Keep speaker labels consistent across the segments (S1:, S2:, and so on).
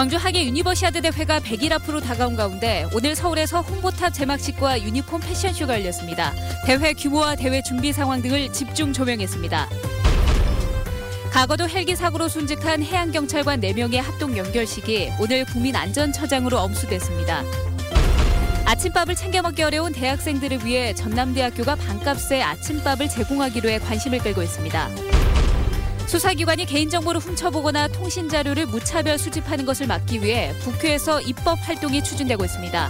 S1: 광주 하계 유니버시아드 대회가 100일 앞으로 다가온 가운데 오늘 서울에서 홍보탑 제막식과 유니폼 패션쇼가 열렸습니다. 대회 규모와 대회 준비 상황 등을 집중 조명했습니다. 과거도 헬기 사고로 순직한 해양경찰관 4명의 합동 연결식이 오늘 국민안전처장으로 엄수됐습니다. 아침밥을 챙겨 먹기 어려운 대학생들을 위해 전남대학교가 반값에 아침밥을 제공하기로 해 관심을 끌고 있습니다. 수사기관이 개인정보를 훔쳐보거나 통신자료를 무차별 수집하는 것을 막기 위해 국회에서 입법 활동이 추진되고 있습니다.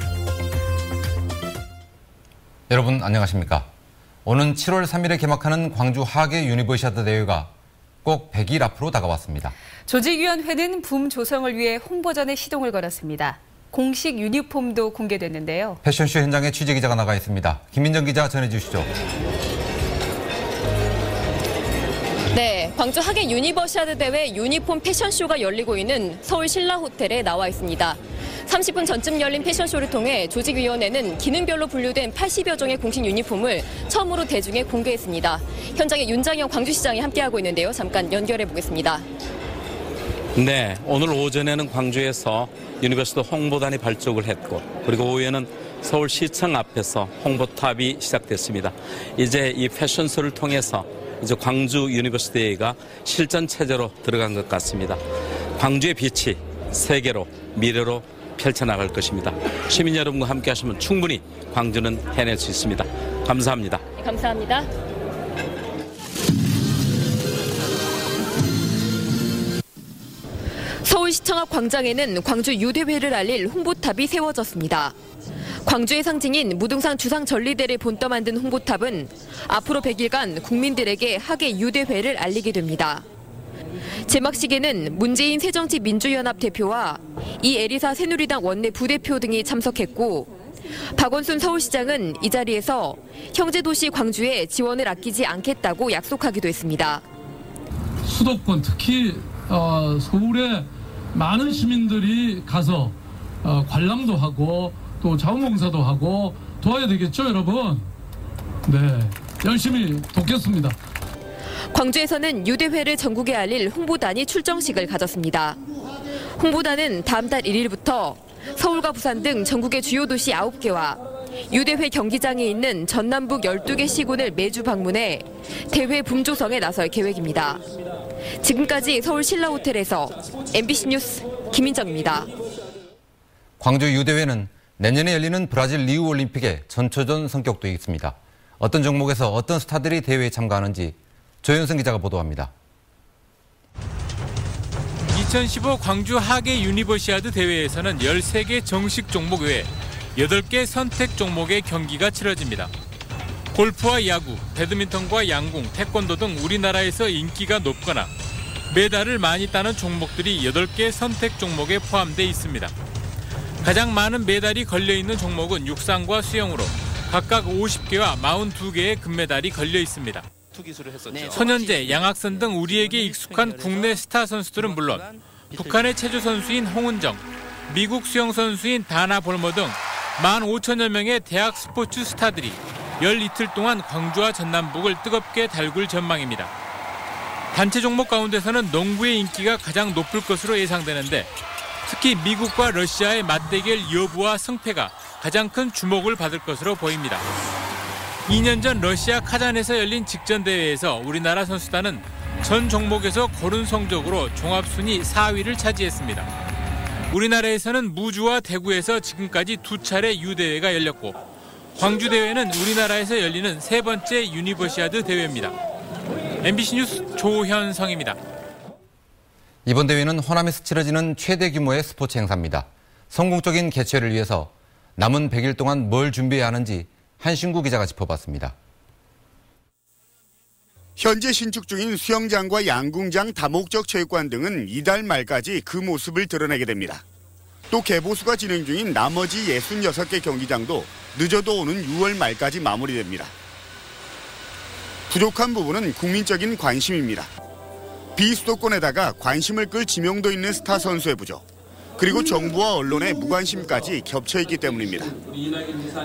S2: 여러분 안녕하십니까? 오는 7월 3일에 개막하는 광주 하계 유니버시아드 대회가 꼭 100일 앞으로 다가왔습니다.
S1: 조직위원회는 붐 조성을 위해 홍보전에 시동을 걸었습니다. 공식 유니폼도 공개됐는데요.
S2: 패션쇼 현장에 취재기자가 나가 있습니다. 김민정 기자 전해주시죠.
S3: 네, 광주 하계 유니버시아드 대회 유니폼 패션쇼가 열리고 있는 서울 신라호텔에 나와 있습니다. 30분 전쯤 열린 패션쇼를 통해 조직위원회는 기능별로 분류된 80여 종의 공식 유니폼을 처음으로 대중에 공개했습니다. 현장에 윤장영 광주시장이 함께하고 있는데요. 잠깐 연결해 보겠습니다.
S4: 네, 오늘 오전에는 광주에서 유니버시아드 홍보단이 발족을 했고 그리고 오후에는 서울시청 앞에서 홍보탑이 시작됐습니다. 이제 이 패션쇼를 통해서 이제 광주 유니버시아드 대회가 실전 체제로 들어간 것 같습니다. 광주의 빛이 세계로 미래로 펼쳐나갈 것입니다. 시민 여러분과 함께 하시면 충분히 광주는 해낼 수 있습니다. 감사합니다.
S3: 네, 감사합니다. 서울시청 앞 광장에는 광주 유대회를 알릴 홍보탑이 세워졌습니다. 광주의 상징인 무등산 주상전리대를 본떠 만든 홍보탑은 앞으로 100일간 국민들에게 하계 유대회를 알리게 됩니다. 제막식에는 문재인 새정치민주연합 대표와 이에리사 새누리당 원내 부대표 등이 참석했고 박원순 서울시장은 이 자리에서 형제도시 광주에 지원을 아끼지 않겠다고 약속하기도 했습니다.
S5: 수도권 특히 서울에 많은 시민들이 가서 관람도 하고 또 자원봉사도 하고 도와야 되겠죠, 여러분? 네, 열심히 돕겠습니다.
S3: 광주에서는 유대회를 전국에 알릴 홍보단이 출정식을 가졌습니다. 홍보단은 다음 달 1일부터 서울과 부산 등 전국의 주요 도시 9개와 유대회 경기장에 있는 전남북 12개 시군을 매주 방문해 대회 붐 조성에 나설 계획입니다. 지금까지 서울 신라호텔에서 MBC 뉴스 김민정입니다.
S2: 광주 유대회는 내년에 열리는 브라질 리우 올림픽의 전초전 성격도 있습니다. 어떤 종목에서 어떤 스타들이 대회에 참가하는지 조현승 기자가 보도합니다.
S6: 2015 광주 하계 유니버시아드 대회에서는 13개 정식 종목 외에 8개 선택 종목의 경기가 치러집니다. 골프와 야구, 배드민턴과 양궁, 태권도 등 우리나라에서 인기가 높거나 메달을 많이 따는 종목들이 8개 선택 종목에 포함되어 있습니다. 가장 많은 메달이 걸려있는 종목은 육상과 수영으로 각각 50개와 42개의 금메달이 걸려 있습니다. 손현재, 양학선 등 우리에게 익숙한 국내 스타 선수들은 물론 북한의 체조 선수인 홍은정, 미국 수영 선수인 다나 볼머 등 15,000여 명의 대학 스포츠 스타들이 열 이틀 동안 광주와 전남북을 뜨겁게 달굴 전망입니다. 단체 종목 가운데서는 농구의 인기가 가장 높을 것으로 예상되는데 특히 미국과 러시아의 맞대결 여부와 승패가 가장 큰 주목을 받을 것으로 보입니다. 2년 전 러시아 카잔에서 열린 직전 대회에서 우리나라 선수단은 전 종목에서 고른 성적으로 종합순위 4위를 차지했습니다. 우리나라에서는 무주와 대구에서 지금까지 2차례 유대회가 열렸고 광주 대회는 우리나라에서 열리는 3번째 유니버시아드 대회입니다. MBC 뉴스 조현성입니다.
S2: 이번 대회는 호남에서 치러지는 최대 규모의 스포츠 행사입니다. 성공적인 개최를 위해서 남은 100일 동안 뭘 준비해야 하는지 한신구 기자가 짚어봤습니다.
S7: 현재 신축 중인 수영장과 양궁장, 다목적 체육관 등은 이달 말까지 그 모습을 드러내게 됩니다. 또 개보수가 진행 중인 나머지 66개 경기장도 늦어도 오는 6월 말까지 마무리됩니다. 부족한 부분은 국민적인 관심입니다. 비수도권에다가 관심을 끌 지명도 있는 스타 선수의 부족, 그리고 정부와 언론의 무관심까지 겹쳐있기 때문입니다.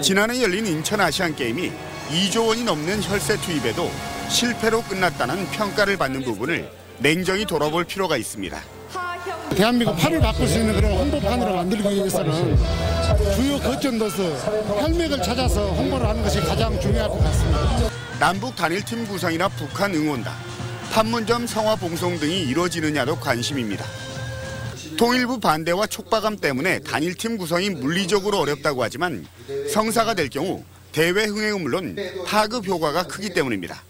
S7: 지난해 열린 인천 아시안게임이 2조 원이 넘는 혈세 투입에도 실패로 끝났다는 평가를 받는 부분을 냉정히 돌아볼 필요가 있습니다.
S8: 대한민국 팔을 바꿀 수 있는 그런 홍보판으로 만들기 위해서는 주요 거점도서 혈맥을 찾아서 홍보를 하는 것이 가장 중요할 것 같습니다.
S7: 남북 단일팀 구성이나 북한 응원단, 판문점 성화 봉송 등이 이루어지느냐도 관심입니다. 통일부 반대와 촉박함 때문에 단일팀 구성이 물리적으로 어렵다고 하지만 성사가 될 경우 대회 흥행은 물론 파급 효과가 크기 때문입니다.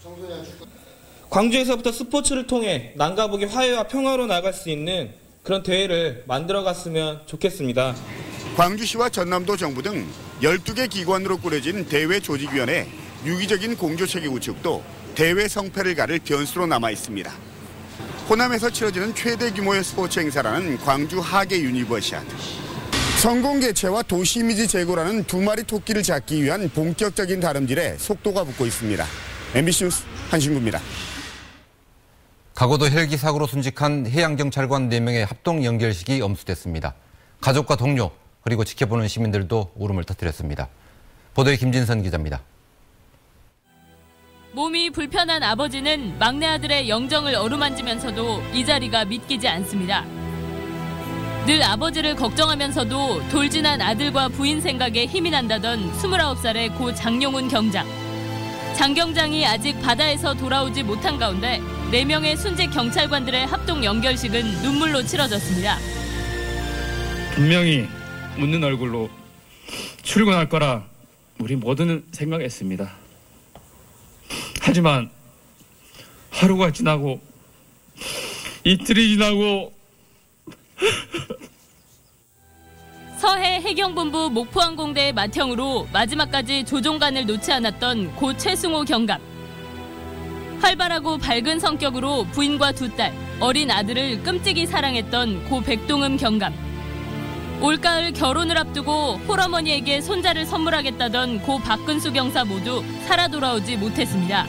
S9: 광주에서부터 스포츠를 통해 남과 북의 화해와 평화로 나아갈 수 있는 그런 대회를 만들어갔으면 좋겠습니다.
S7: 광주시와 전남도 정부 등 12개 기관으로 꾸려진 대회 조직위원회 유기적인 공조체계 구축도 대회 성패를 가를 변수로 남아 있습니다. 호남에서 치러지는 최대 규모의 스포츠 행사라는 광주 하계 유니버시아드. 성공 개최와 도시 이미지 제고라는 두 마리 토끼를 잡기 위한 본격적인 다름질에 속도가 붙고 있습니다. MBC 뉴스 한신구입니다.
S2: 강원도 헬기 사고로 순직한 해양경찰관 4명의 합동 연결식이 엄수됐습니다. 가족과 동료 그리고 지켜보는 시민들도 울음을 터뜨렸습니다. 보도에 김진선 기자입니다.
S10: 몸이 불편한 아버지는 막내 아들의 영정을 어루만지면서도 이 자리가 믿기지 않습니다. 늘 아버지를 걱정하면서도 돌진한 아들과 부인 생각에 힘이 난다던 29살의 고 장용훈 경장. 장 경장이 아직 바다에서 돌아오지 못한 가운데 4명의 순직 경찰관들의 합동 연결식은 눈물로 치러졌습니다.
S11: 분명히 웃는 얼굴로 출근할 거라 우리 모두는 생각했습니다. 하지만 하루가 지나고 이틀이 지나고
S10: 서해 해경본부 목포항공대의 맏형으로 마지막까지 조종관을 놓지 않았던 고 최승호 경감. 활발하고 밝은 성격으로 부인과 2딸, 어린 아들을 끔찍이 사랑했던 고 백동음 경감. 올가을 결혼을 앞두고 홀어머니에게 손자를 선물하겠다던 고 박근수 경사 모두 살아 돌아오지 못했습니다.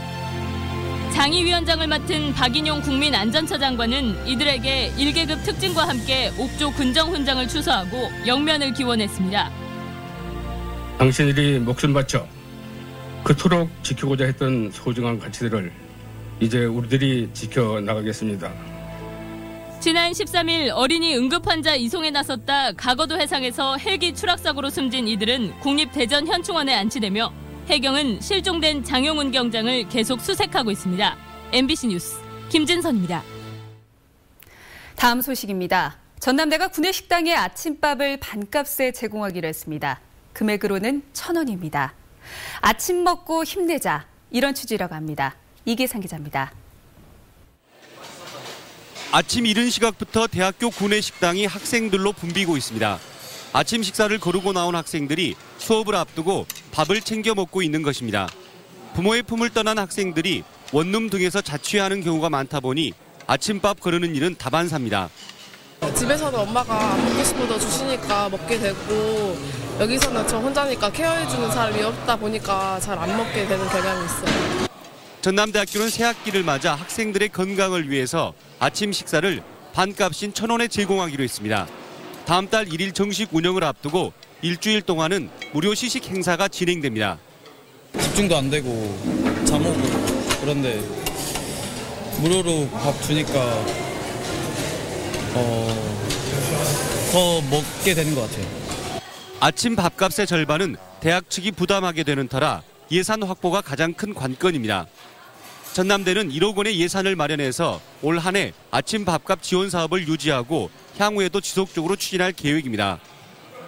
S10: 장의위원장을 맡은 박인용 국민안전처 장관은 이들에게 1계급 특징과 함께 옥조 군정훈장을 추서하고 영면을 기원했습니다.
S11: 당신들이 목숨 바쳐 그토록 지키고자 했던 소중한 가치들을 이제 우리들이 지켜나가겠습니다.
S10: 지난 13일 어린이 응급환자 이송에 나섰다 가거도 해상에서 헬기 추락사고로 숨진 이들은 국립대전현충원에 안치되며 해경은 실종된 장용훈 경장을 계속 수색하고 있습니다. MBC 뉴스 김진선입니다.
S1: 다음 소식입니다. 전남대가 구내식당에 아침밥을 반값에 제공하기로 했습니다. 금액으로는 1,000원입니다. 아침 먹고 힘내자 이런 취지라고 합니다. 이계상 기자입니다.
S12: 아침 이른 시각부터 대학교 구내식당이 학생들로 붐비고 있습니다. 아침 식사를 거르고 나온 학생들이 수업을 앞두고 밥을 챙겨 먹고 있는 것입니다. 부모의 품을 떠난 학생들이 원룸 등에서 자취하는 경우가 많다 보니 아침밥 거르는 일은 다반사입니다.
S13: 집에서는 엄마가 안 먹고 싶어도 주시니까 먹게 되고 여기서는 저 혼자니까 케어해주는 사람이 없다 보니까 잘 안 먹게 되는 경향이 있어요.
S12: 전남대학교는 새학기를 맞아 학생들의 건강을 위해서 아침 식사를 반값인 1,000원에 제공하기로 했습니다. 다음 달 1일 정식 운영을 앞두고 일주일 동안은 무료 시식 행사가 진행됩니다.
S14: 집중도 안 되고 잠 오고 그런데 무료로 밥 주니까 더 먹게 되는 것 같아요.
S12: 아침 밥값의 절반은 대학 측이 부담하게 되는 터라 예산 확보가 가장 큰 관건입니다. 전남대는 1억 원의 예산을 마련해서 올 한 해 아침 밥값 지원 사업을 유지하고 향후에도 지속적으로 추진할 계획입니다.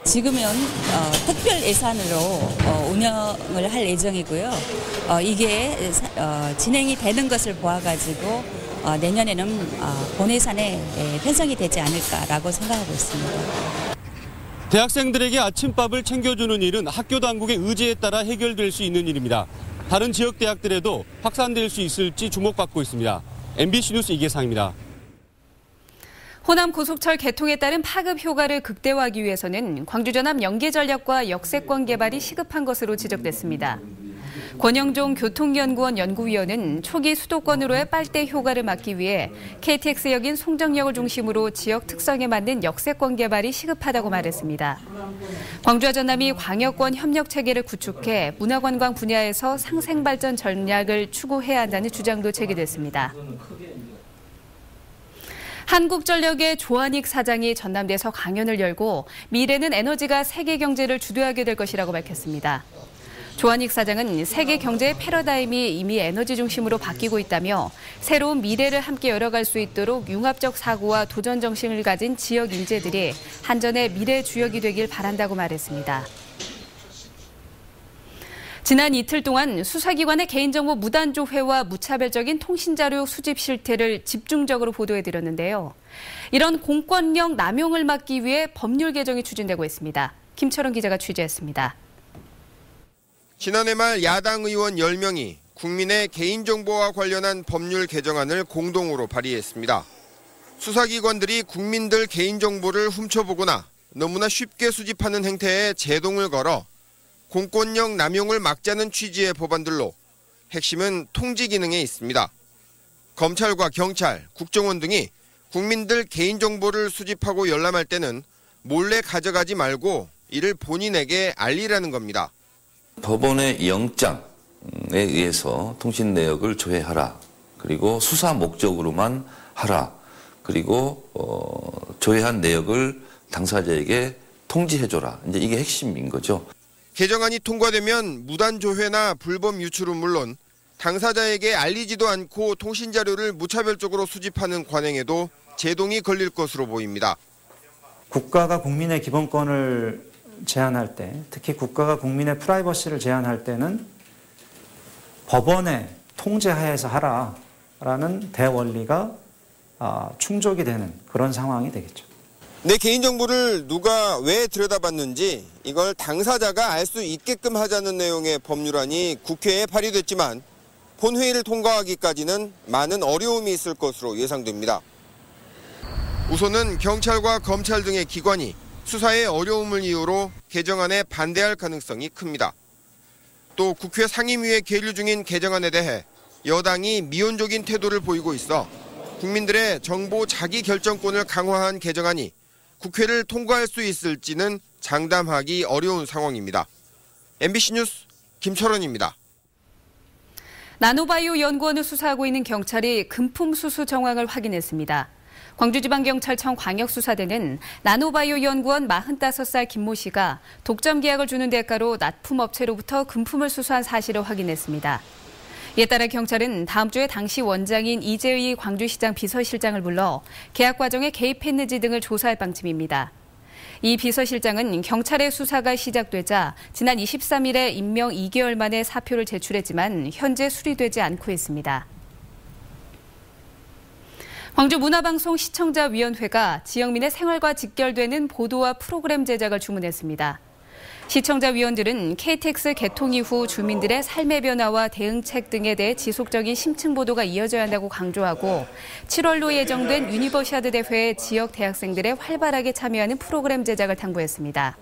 S15: 지금은 특별 예산으로 운영을 할 예정이고요. 이게 진행이 되는 것을 보아가지고 내년에는 본 예산에 편성이 되지 않을까라고 생각하고 있습니다.
S12: 대학생들에게 아침밥을 챙겨주는 일은 학교 당국의 의지에 따라 해결될 수 있는 일입니다. 다른 지역 대학들에도 확산될 수 있을지 주목받고 있습니다. MBC 뉴스 이계상입니다.
S1: 호남 고속철 개통에 따른 파급 효과를 극대화하기 위해서는 광주 전남 연계 전략과 역세권 개발이 시급한 것으로 지적됐습니다. 권영종 교통연구원 연구위원은 초기 수도권으로의 빨대 효과를 막기 위해 KTX역인 송정역을 중심으로 지역 특성에 맞는 역세권 개발이 시급하다고 말했습니다. 광주와 전남이 광역권 협력 체계를 구축해 문화관광 분야에서 상생발전 전략을 추구해야 한다는 주장도 제기됐습니다. 한국전력의 조한익 사장이 전남대에서 강연을 열고 미래는 에너지가 세계 경제를 주도하게 될 것이라고 밝혔습니다. 조한익 사장은 세계 경제의 패러다임이 이미 에너지 중심으로 바뀌고 있다며 새로운 미래를 함께 열어갈 수 있도록 융합적 사고와 도전 정신을 가진 지역 인재들이 한전의 미래 주역이 되길 바란다고 말했습니다. 지난 이틀 동안 수사기관의 개인정보 무단조회와 무차별적인 통신자료 수집 실태를 집중적으로 보도해드렸는데요. 이런 공권력 남용을 막기 위해 법률 개정이 추진되고 있습니다. 김철원 기자가 취재했습니다.
S16: 지난해 말 야당 의원 10명이 국민의 개인정보와 관련한 법률 개정안을 공동으로 발의했습니다. 수사기관들이 국민들 개인정보를 훔쳐보거나 너무나 쉽게 수집하는 행태에 제동을 걸어 공권력 남용을 막자는 취지의 법안들로 핵심은 통지 기능에 있습니다. 검찰과 경찰, 국정원 등이 국민들 개인정보를 수집하고 열람할 때는 몰래 가져가지 말고 이를 본인에게 알리라는 겁니다.
S17: 법원의 영장에 의해서 통신 내역을 조회하라. 그리고 수사 목적으로만 하라. 그리고 조회한 내역을 당사자에게 통지해줘라. 이제 이게 핵심인 거죠.
S16: 개정안이 통과되면 무단조회나 불법 유출은 물론 당사자에게 알리지도 않고 통신자료를 무차별적으로 수집하는 관행에도 제동이 걸릴 것으로 보입니다.
S18: 국가가 국민의 기본권을 제한할 때, 특히 국가가 국민의 프라이버시를 제한할 때는 법원의 통제하에서 하라라는 대원리가 충족이 되는 그런 상황이 되겠죠.
S16: 내 개인정보를 누가 왜 들여다봤는지 이걸 당사자가 알 수 있게끔 하자는 내용의 법률안이 국회에 발의됐지만 본회의를 통과하기까지는 많은 어려움이 있을 것으로 예상됩니다. 우선은 경찰과 검찰 등의 기관이 수사의 어려움을 이유로 개정안에 반대할 가능성이 큽니다. 또 국회 상임위에 계류 중인 개정안에 대해 여당이 미온적인 태도를 보이고 있어 국민들의 정보 자기 결정권을 강화한 개정안이 국회를 통과할 수 있을지는 장담하기 어려운 상황입니다. MBC 뉴스 김철원입니다.
S1: 나노바이오 연구원을 수사하고 있는 경찰이 금품 수수 정황을 확인했습니다. 광주지방경찰청 광역수사대는 나노바이오 연구원 45살 김모 씨가 독점 계약을 주는 대가로 납품업체로부터 금품을 수수한 사실을 확인했습니다. 이에 따라 경찰은 다음 주에 당시 원장인 이재의 광주시장 비서실장을 불러 계약 과정에 개입했는지 등을 조사할 방침입니다. 이 비서실장은 경찰의 수사가 시작되자 지난 23일에 임명 2개월 만에 사표를 제출했지만 현재 수리되지 않고 있습니다. 광주문화방송 시청자위원회가 지역민의 생활과 직결되는 보도와 프로그램 제작을 주문했습니다. 시청자위원들은 KTX 개통 이후 주민들의 삶의 변화와 대응책 등에 대해 지속적인 심층 보도가 이어져야 한다고 강조하고 7월로 예정된 유니버시아드 대회에 지역 대학생들의 활발하게 참여하는 프로그램 제작을 당부했습니다.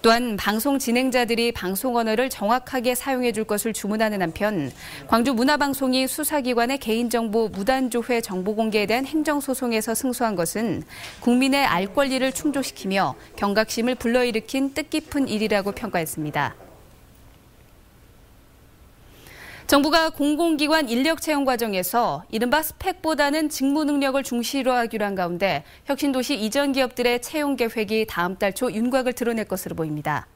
S1: 또한 방송 진행자들이 방송 언어를 정확하게 사용해 줄 것을 주문하는 한편 광주문화방송이 수사기관의 개인정보 무단조회 정보 공개에 대한 행정소송에서 승소한 것은 국민의 알 권리를 충족시키며 경각심을 불러일으킨 뜻깊은 일이라고 평가했습니다. 정부가 공공기관 인력 채용 과정에서 이른바 스펙보다는 직무 능력을 중시로 하기로 한 가운데 혁신도시 이전 기업들의 채용 계획이 다음 달 초 윤곽을 드러낼 것으로 보입니다.